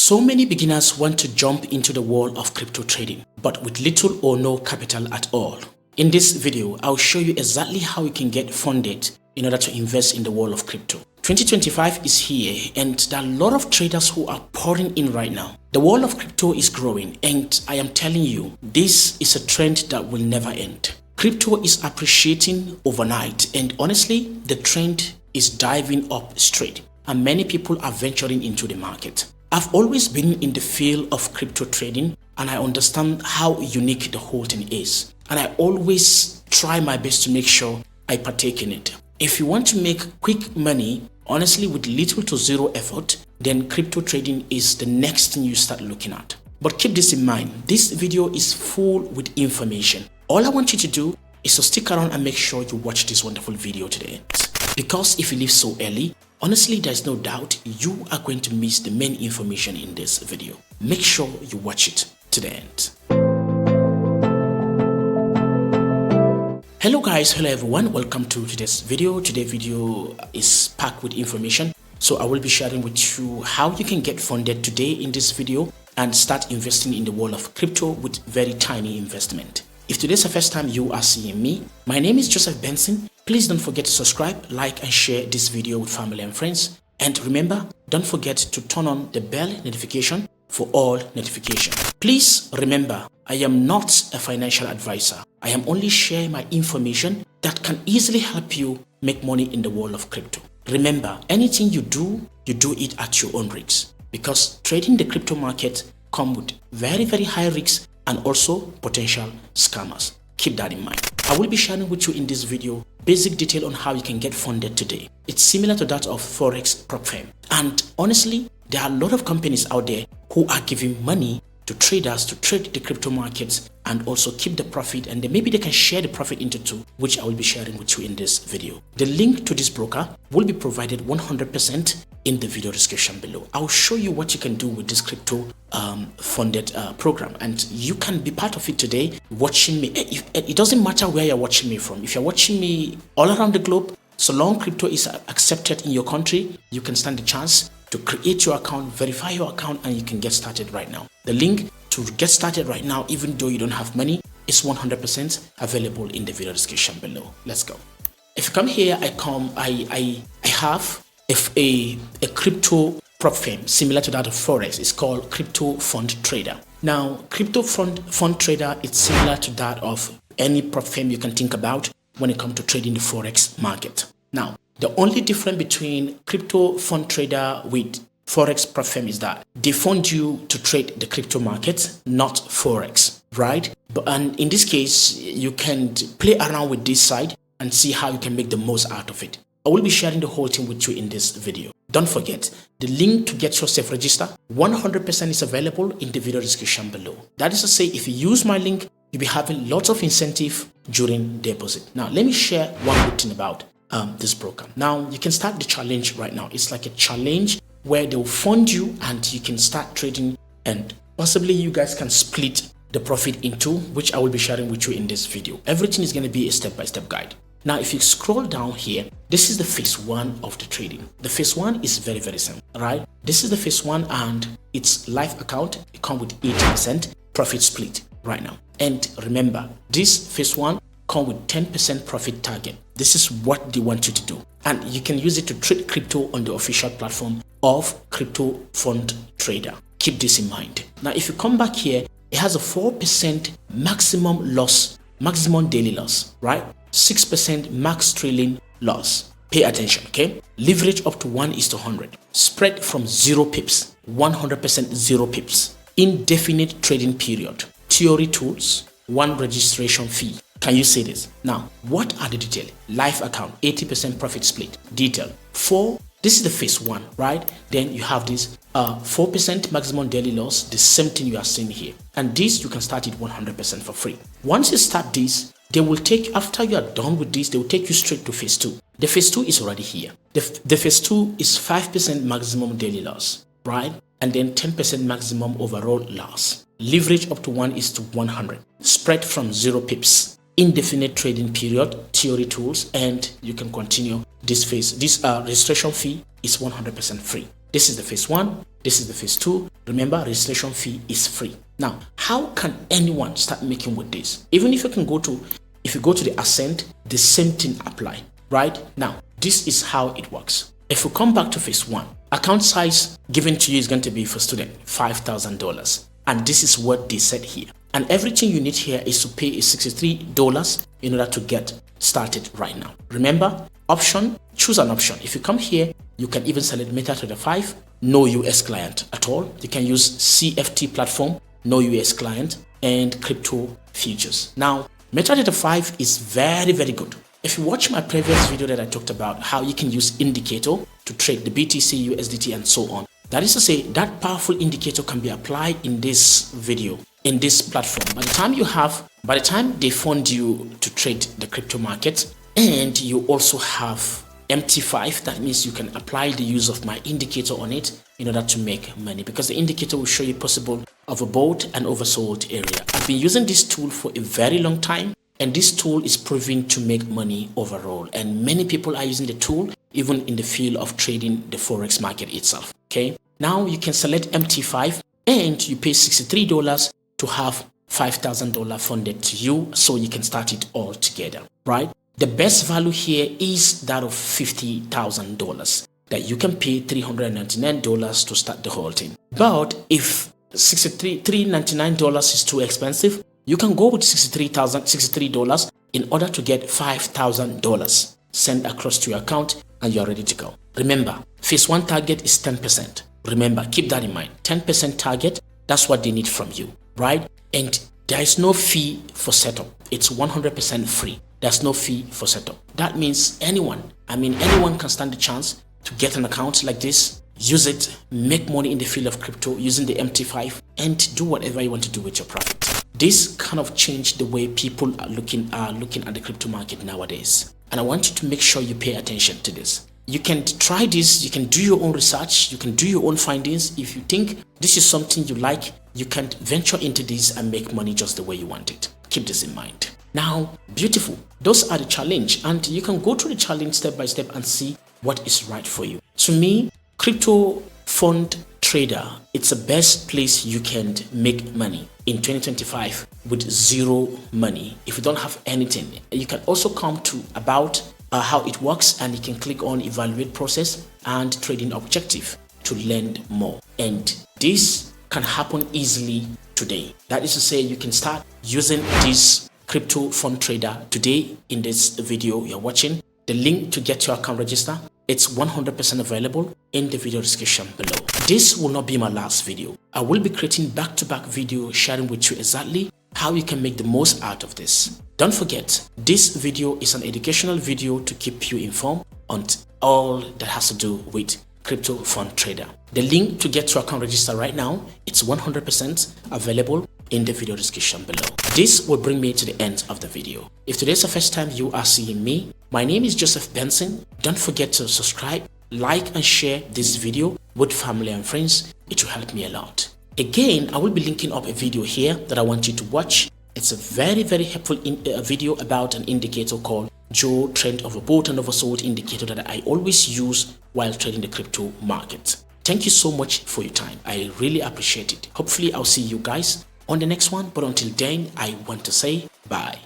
So many beginners want to jump into the world of crypto trading, but with little or no capital at all. In this video, I'll show you exactly how you can get funded in order to invest in the world of crypto. 2025 is here and there are a lot of traders who are pouring in right now. The world of crypto is growing and I am telling you, this is a trend that will never end. Crypto is appreciating overnight and honestly, the trend is diving up straight and many people are venturing into the market. I've always been in the field of crypto trading and I understand how unique the whole thing is. And I always try my best to make sure I partake in it. If you want to make quick money, honestly with little to zero effort, then crypto trading is the next thing you start looking at. But keep this in mind, this video is full with information. All I want you to do is to stick around and make sure you watch this wonderful video to the end. Because if you leave so early, honestly, there's no doubt you are going to miss the main information in this video. Make sure you watch it to the end. Hello guys, hello everyone, welcome to today's video. Today's video is packed with information. So I will be sharing with you how you can get funded today in this video and start investing in the world of crypto with very tiny investment. If today's the first time you are seeing me, my name is Joseph Benson. Please don't forget to subscribe, like and share this video with family and friends. And remember, don't forget to turn on the bell notification for all notifications. Please remember, I am not a financial advisor. I am only sharing my information that can easily help you make money in the world of crypto. Remember, anything you do it at your own risks because trading the crypto market comes with very high risks and also potential scammers. Keep that in mind. I will be sharing with you in this video basic detail on how you can get funded today. It's similar to that of Forex prop firm. And honestly, there are a lot of companies out there who are giving money to traders to trade the crypto markets and also keep the profit, and then maybe they can share the profit into two, which I will be sharing with you in this video. The link to this broker will be provided 100% in the video description below. I'll show you what you can do with this crypto funded program, and you can be part of it today watching me. It doesn't matter where you're watching me from. If you're watching me all around the globe, so long crypto is accepted in your country, you can stand the chance to create your account, verify your account, and you can get started right now. The link to get started right now, even though you don't have money, is 100% available in the video description below. Let's go. If you come here, I have a crypto prop firm similar to that of Forex. It's called Crypto Fund Trader. Now, Crypto Fund Trader is similar to that of any prop firm you can think about when it comes to trading the Forex market. Now, the only difference between Crypto Fund Trader with Forex prop firm is that they fund you to trade the crypto market, not Forex, right? And in this case, you can play around with this side and see how you can make the most out of it. I will be sharing the whole thing with you in this video. Don't forget, the link to get yourself registered 100% is available in the video description below. That is to say, if you use my link, you'll be having lots of incentive during deposit. Now, let me share one good thing about this broker. Now, you can start the challenge right now. It's like a challenge where they'll fund you and you can start trading, and possibly you guys can split the profit into, which I will be sharing with you in this video. Everything is going to be a step-by-step guide. Now, if you scroll down here, this is the phase one of the trading. The phase one is very simple, right? This is the phase one and it's live account. It comes with 80% profit split right now. And remember, this phase one comes with 10% profit target. This is what they want you to do. And you can use it to trade crypto on the official platform of Crypto Fund Trader. Keep this in mind. Now, if you come back here, it has a 4% maximum daily loss, right? 6% max trailing loss. Pay attention, okay? Leverage up to 1:100. Spread from 0 pips, 100% 0 pips. Indefinite trading period. Theory tools, 1 registration fee. Can you see this? Now, what are the details? Live account, 80% profit split. Detail. 4. This is the phase one, right? Then you have this 4% maximum daily loss, the same thing you are seeing here. And this, you can start it 100% for free. Once you start this, they will take, after you are done with this, they will take you straight to phase 2. The phase 2 is already here. The phase 2 is 5% maximum daily loss, right? And then 10% maximum overall loss. Leverage up to 1:100. Spread from 0 pips. Indefinite trading period, theory tools, and you can continue this phase. This registration fee is 100% free. This is the phase 1. This is the phase 2. Remember, registration fee is free. Now, how can anyone start making with this? Even if you go to the Ascent, the same thing apply, right? Now, this is how it works. If we come back to phase 1, account size given to you is going to be for student $5,000. And this is what they said here. And everything you need here is to pay $63 in order to get started right now. Remember, option, choose an option. If you come here, you can even select MetaTrader 5, no US client at all. You can use CFT platform, no US client, and crypto futures. Now, MetaTrader 5 is very, very good. If you watch my previous video that I talked about how you can use indicator to trade the BTC, USDT, and so on. That is to say, that powerful indicator can be applied in this video, in this platform. By the time they fund you to trade the crypto market, and you also have MT5, that means you can apply the use of my indicator on it in order to make money, because the indicator will show you possible overbought and oversold area. I've been using this tool for a very long time, and this tool is proving to make money overall, and many people are using the tool even in the field of trading the forex market itself. Okay, now you can select MT5 and you pay $63 to have $5,000 funded to you, so you can start it all together, right? The best value here is that of $50,000 that you can pay $399 to start the whole thing. But if $399 is too expensive, you can go with $63 in order to get $5,000 sent across to your account, and you're ready to go. Remember, phase 1 target is 10%. Remember, keep that in mind. 10% target, that's what they need from you, right? And there is no fee for setup. It's 100% free. There's no fee for setup. That means anyone can stand the chance to get an account like this, use it, make money in the field of crypto using the MT5, and do whatever you want to do with your profit. This kind of changed the way people are looking at the crypto market nowadays. And I want you to make sure you pay attention to this. You can try this, you can do your own research, you can do your own findings. If you think this is something you like, you can venture into this and make money just the way you want it. Keep this in mind. Now, beautiful. Those are the challenge, and you can go through the challenge step by step and see what is right for you. To me, crypto fund trader, it's the best place you can make money in 2025 with zero money. If you don't have anything, you can also come to about how it works, and you can click on evaluate process and trading objective to learn more. And this can happen easily today. That is to say, you can start using this crypto fund trader today in this video you're watching. The link to get your account register, it's 100% available in the video description below. This will not be my last video. I will be creating back-to-back videos sharing with you exactly how you can make the most out of this. Don't forget, this video is an educational video to keep you informed on all that has to do with crypto fund trader. The link to get your account register right now, it's 100% available in the video description below. This will bring me to the end of the video. If today's the first time you are seeing me, my name is Joseph Benson. Don't forget to subscribe, like, and share this video with family and friends. It will help me a lot. Again, I will be linking up a video here that I want you to watch. It's a very, very helpful video about an indicator called Joe Trend Overbought and Oversold indicator that I always use while trading the crypto market. Thank you so much for your time. I really appreciate it. Hopefully, I'll see you guys on the next one. But until then, I want to say bye.